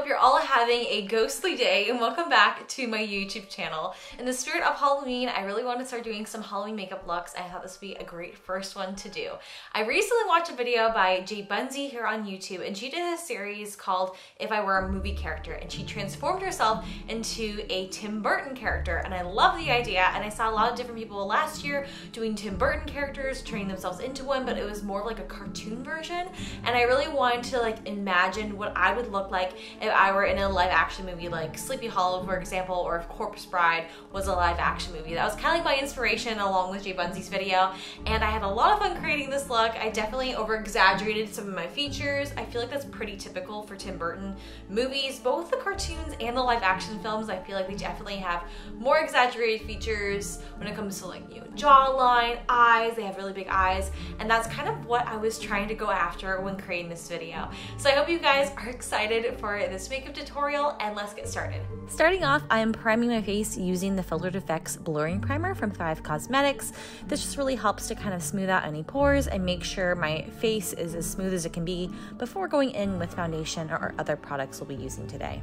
hope you're all having a ghostly day and welcome back to my YouTube channel. In the spirit of Halloween, I really want to start doing some Halloween makeup looks. I thought this would be a great first one to do. I recently watched a video by Jbunzie here on YouTube, and she did a series called If I Were a Movie Character, and she transformed herself into a Tim Burton character, and I love the idea. And I saw a lot of different people last year doing Tim Burton characters, turning themselves into one, but it was more like a cartoon version, and I really wanted to imagine what I would look like if I were in a live action movie like Sleepy Hollow, for example, or if Corpse Bride was a live action movie. That was kind of like my inspiration along with Jbunzie's video, and I had a lot of fun creating this look. I definitely over exaggerated some of my features. I feel like that's pretty typical for Tim Burton movies, both the cartoons and the live action films. I feel like they definitely have more exaggerated features when it comes to jawline, eyes. They have really big eyes, and that's kind of what I was trying to go after when creating this video. So I hope you guys are excited for this makeup tutorial, and let's get started. Starting off, I am priming my face using the Filtered Effects Blurring Primer from Thrive Cosmetics. This just really helps to kind of smooth out any pores and make sure my face is as smooth as it can be before going in with foundation or other products we'll be using today.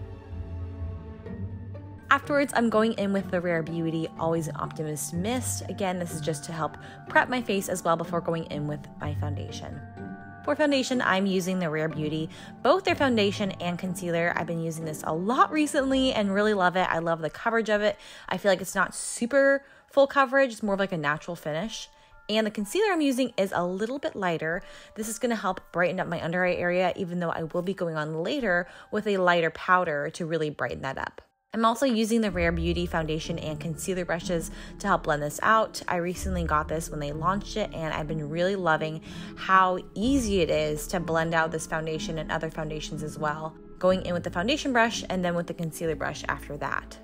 Afterwards, I'm going in with the Rare Beauty Always an Optimist Mist. Again, this is just to help prep my face as well before going in with my foundation. For foundation, I'm using the Rare Beauty, both their foundation and concealer. I've been using this a lot recently and really love it. I love the coverage of it. I feel like it's not super full coverage, it's more of like a natural finish. And the concealer I'm using is a little bit lighter. This is gonna help brighten up my under eye area, even though I will be going on later with a lighter powder to really brighten that up. I'm also using the Rare Beauty foundation and concealer brushes to help blend this out. I recently got this when they launched it, and I've been really loving how easy it is to blend out this foundation and other foundations as well, going in with the foundation brush and then with the concealer brush after that.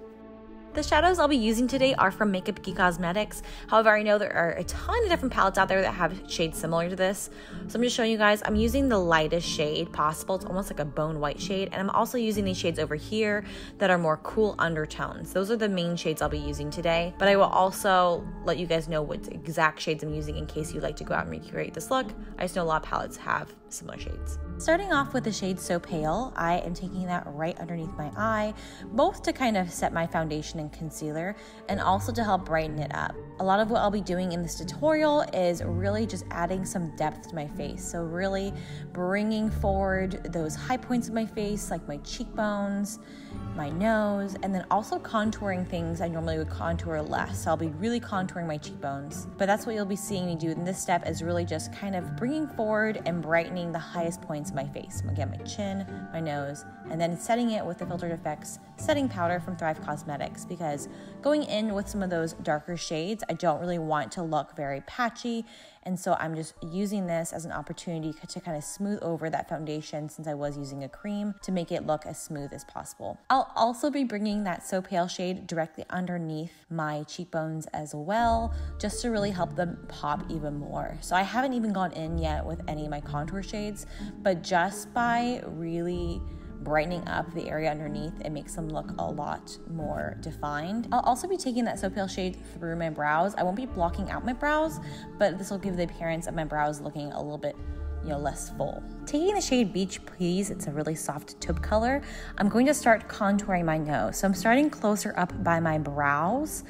The shadows I'll be using today are from Makeup Geek Cosmetics. However, I know there are a ton of different palettes out there that have shades similar to this. So I'm just showing you guys, I'm using the lightest shade possible. It's almost like a bone white shade. And I'm also using these shades over here that are more cool undertones. Those are the main shades I'll be using today. But I will also let you guys know what exact shades I'm using in case you'd like to go out and recreate this look. I just know a lot of palettes have similar shades. Starting off with the shade So Pale, I am taking that right underneath my eye, both to kind of set my foundation and concealer, and also to help brighten it up. A lot of what I'll be doing in this tutorial is really just adding some depth to my face. So really bringing forward those high points of my face, like my cheekbones, my nose, and then also contouring things I normally would contour less. So I'll be really contouring my cheekbones. But that's what you'll be seeing me do in this step, is really just kind of bringing forward and brightening the highest points of my face. Again, my chin, my nose, and then setting it with the Filtered Effects setting powder from Thrive Cosmetics, because going in with some of those darker shades, I don't really want to look very patchy, and so I'm just using this as an opportunity to kind of smooth over that foundation, since I was using a cream, to make it look as smooth as possible. I'll also be bringing that So Pale shade directly underneath my cheekbones as well, just to really help them pop even more. So I haven't even gone in yet with any of my contour shades, but just by really brightening up the area underneath, it makes them look a lot more defined. I'll also be taking that So Pale shade through my brows. I won't be blocking out my brows, but this will give the appearance of my brows looking a little bit less full. Taking the shade Beach Please, it's a really soft taupe color, I'm going to start contouring my nose. So I'm starting closer up by my brows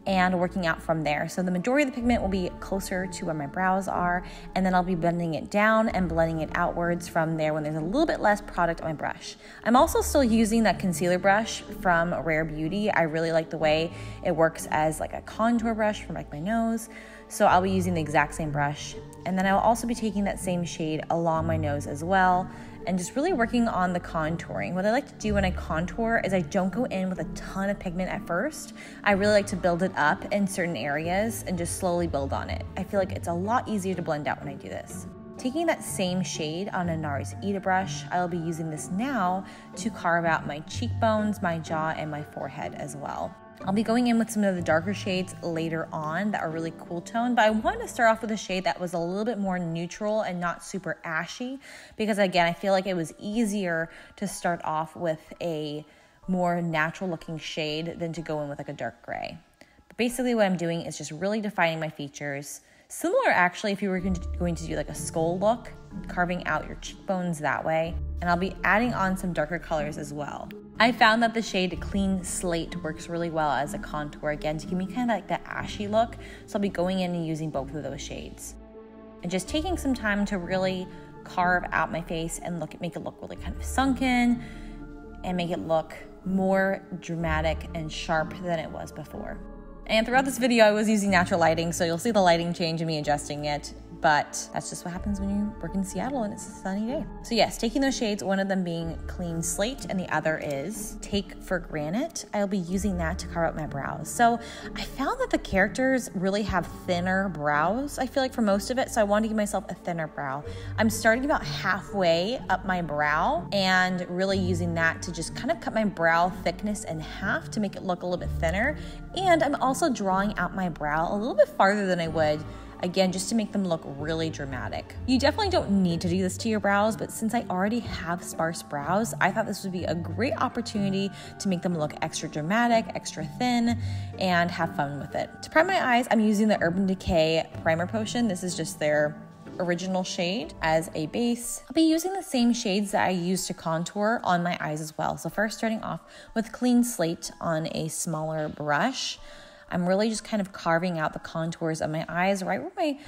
and working out from there. So the majority of the pigment will be closer to where my brows are, and then I'll be blending it down and blending it outwards from there when there's a little bit less product on my brush. I'm also still using that concealer brush from Rare Beauty. I really like the way it works as like a contour brush for my nose. So I'll be using the exact same brush. And then I'll also be taking that same shade along my nose as well, and just really working on the contouring. What I like to do when I contour is I don't go in with a ton of pigment at first. I really like to build it up in certain areas and just slowly build on it. I feel like it's a lot easier to blend out when I do this. Taking that same shade on a NARS Ita brush, I'll be using this now to carve out my cheekbones, my jaw, and my forehead as well. I'll be going in with some of the darker shades later on that are really cool tone, but I wanted to start off with a shade that was a little bit more neutral and not super ashy, because again, I feel like it was easier to start off with a more natural looking shade than to go in with like a dark gray. But basically what I'm doing is just really defining my features, Similar actually if you were going to do like a skull look, carving out your cheekbones that way. And I'll be adding on some darker colors as well. I found that the shade Clean Slate works really well as a contour, again, to give me kind of like that ashy look. So I'll be going in and using both of those shades. And just taking some time to really carve out my face and make it look really kind of sunken and make it look more dramatic and sharp than it was before. And throughout this video, I was using natural lighting, so you'll see the lighting change and me adjusting it. But that's just what happens when you work in Seattle and it's a sunny day. So yes, taking those shades, one of them being Clean Slate and the other is Take for Granite. I'll be using that to carve out my brows. So I found that the characters really have thinner brows, I feel like, for most of it. So I wanted to give myself a thinner brow. I'm starting about halfway up my brow and really using that to just kind of cut my brow thickness in half to make it look a little bit thinner. And I'm also drawing out my brow a little bit farther than I would, again, just to make them look really dramatic. You definitely don't need to do this to your brows, but since I already have sparse brows, I thought this would be a great opportunity to make them look extra dramatic, extra thin, and have fun with it. To prime my eyes, I'm using the Urban Decay Primer Potion. This is just their original shade as a base. I'll be using the same shades that I used to contour on my eyes as well. So first, starting off with Clean Slate on a smaller brush. I'm really just kind of carving out the contours of my eyes right where my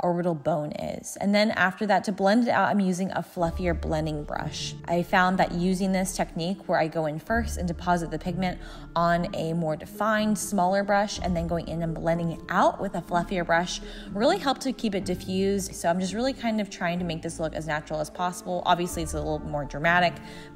orbital bone is. And then after that, to blend it out, I'm using a fluffier blending brush. I found that using this technique where I go in first and deposit the pigment on a more defined, smaller brush, and then going in and blending it out with a fluffier brush really helped to keep it diffused. So I'm just really kind of trying to make this look as natural as possible. Obviously, it's a little more dramatic,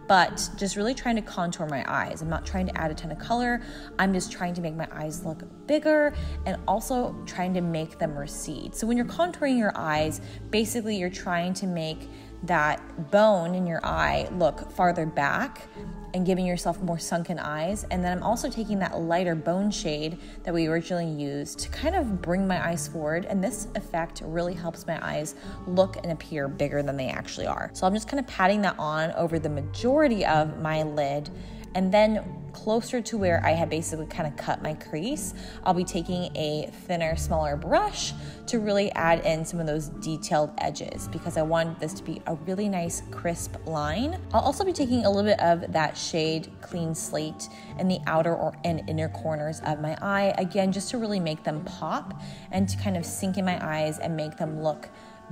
but just really trying to contour my eyes. I'm not trying to add a ton of color. I'm just trying to make my eyes look bigger and also trying to make them recede. So when you're contouring your eyes, basically you're trying to make that bone in your eye look farther back and giving yourself more sunken eyes. And then I'm also taking that lighter bone shade that we originally used to kind of bring my eyes forward. And this effect really helps my eyes look and appear bigger than they actually are. So I'm just kind of patting that on over the majority of my lid. And then closer to where I had basically kind of cut my crease, I'll be taking a thinner, smaller brush to really add in some of those detailed edges because I wanted this to be a really nice crisp line. I'll also be taking a little bit of that shade Clean Slate in the outer and inner corners of my eye, again, just to really make them pop and to kind of sink in my eyes and make them look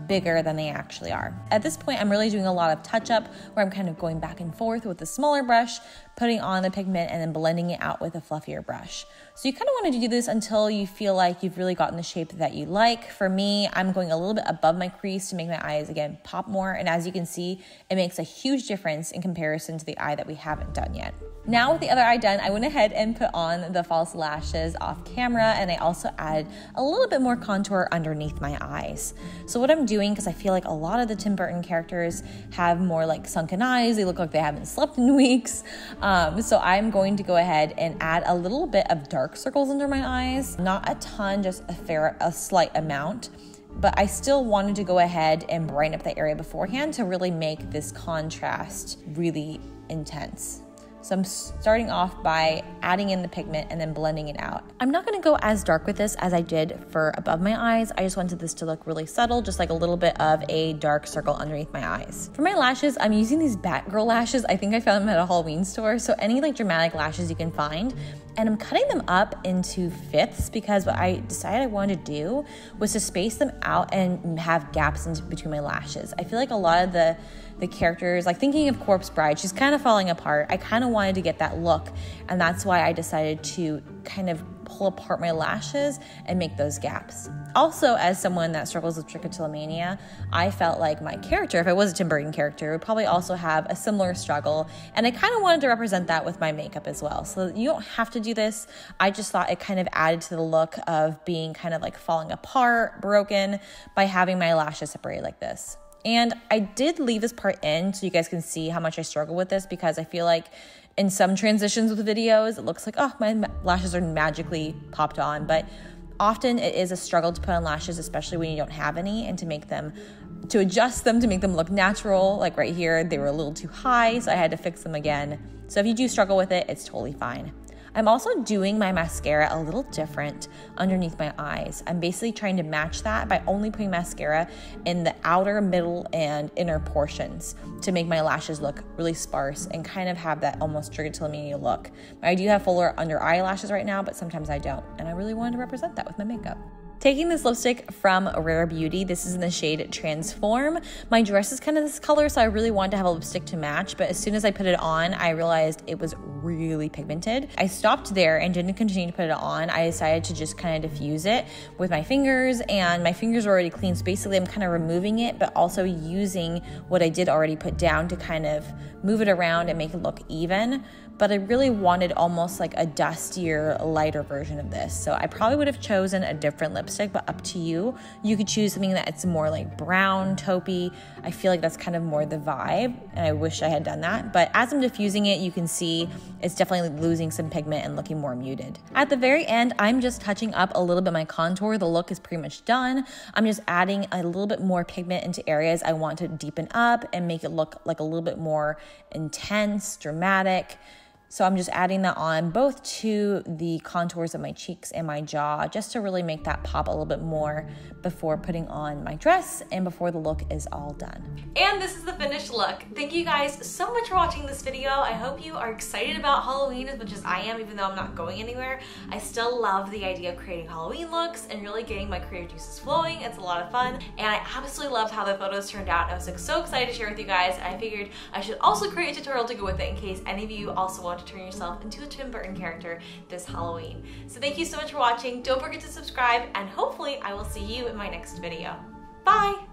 bigger than they actually are. At this point, I'm really doing a lot of touch-up where I'm kind of going back and forth with the smaller brush, putting on the pigment, and then blending it out with a fluffier brush. So you kind of want to do this until you feel like you've really gotten the shape that you like. For me, I'm going a little bit above my crease to make my eyes, again, pop more. And as you can see, it makes a huge difference in comparison to the eye that we haven't done yet. Now with the other eye done, I went ahead and put on the false lashes off camera, and I also added a little bit more contour underneath my eyes. So what I'm doing, because I feel like a lot of the Tim Burton characters have more like sunken eyes, they look like they haven't slept in weeks. So I'm going to go ahead and add a little bit of dark circles under my eyes. Not a ton, just a slight amount. But I still wanted to go ahead and brighten up the area beforehand to really make this contrast really intense. So I'm starting off by adding in the pigment and then blending it out. I'm not gonna go as dark with this as I did for above my eyes. I just wanted this to look really subtle, just like a little bit of a dark circle underneath my eyes. For my lashes, I'm using these Batgirl lashes. I think I found them at a Halloween store. So any like dramatic lashes you can find. And I'm cutting them up into fifths because what I decided I wanted to do was to space them out and have gaps in between my lashes. I feel like a lot of the characters, like thinking of Corpse Bride, she's kind of falling apart. I kind of wanted to get that look, and that's why I decided to kind of pull apart my lashes and make those gaps. Also, as someone that struggles with trichotillomania, I felt like my character, if I was a Tim Burton character, would probably also have a similar struggle, and I kind of wanted to represent that with my makeup as well. So you don't have to do this. I just thought it kind of added to the look of being kind of like falling apart, broken, by having my lashes separated like this. And I did leave this part in so you guys can see how much I struggle with this, because I feel like in some transitions with videos, it looks like, oh, my lashes are magically popped on. But often it is a struggle to put on lashes, especially when you don't have any, and to adjust them to make them look natural. Like right here, they were a little too high, so I had to fix them again. So if you do struggle with it, it's totally fine. I'm also doing my mascara a little different underneath my eyes. I'm basically trying to match that by only putting mascara in the outer, middle, and inner portions to make my lashes look really sparse and kind of have that almost trichotillomania look. I do have fuller under eyelashes right now, but sometimes I don't, and I really wanted to represent that with my makeup. Taking this lipstick from Rare Beauty, this is in the shade Transform. My dress is kind of this color, so I really wanted to have a lipstick to match, but as soon as I put it on, I realized it was really pigmented. I stopped there and didn't continue to put it on. I decided to just kind of diffuse it with my fingers, and my fingers are already clean, so basically I'm kind of removing it, but also using what I did already put down to kind of move it around and make it look even. But I really wanted almost like a dustier, lighter version of this. So I probably would have chosen a different lipstick, but up to you. You could choose something that's more like brown, taupey. I feel like that's kind of more the vibe, and I wish I had done that. But as I'm diffusing it, you can see it's definitely losing some pigment and looking more muted. At the very end, I'm just touching up a little bit my contour. The look is pretty much done. I'm just adding a little bit more pigment into areas I want to deepen up and make it look like a little bit more intense, dramatic. So I'm just adding that on both to the contours of my cheeks and my jaw, just to really make that pop a little bit more before putting on my dress and before the look is all done. And this is the finished look. Thank you guys so much for watching this video. I hope you are excited about Halloween as much as I am, even though I'm not going anywhere. I still love the idea of creating Halloween looks and really getting my creative juices flowing. It's a lot of fun, and I absolutely loved how the photos turned out. I was so excited to share with you guys. I figured I should also create a tutorial to go with it in case any of you also want to turn yourself into a Tim Burton character this Halloween. So thank you so much for watching. Don't forget to subscribe, and hopefully I will see you in my next video. Bye!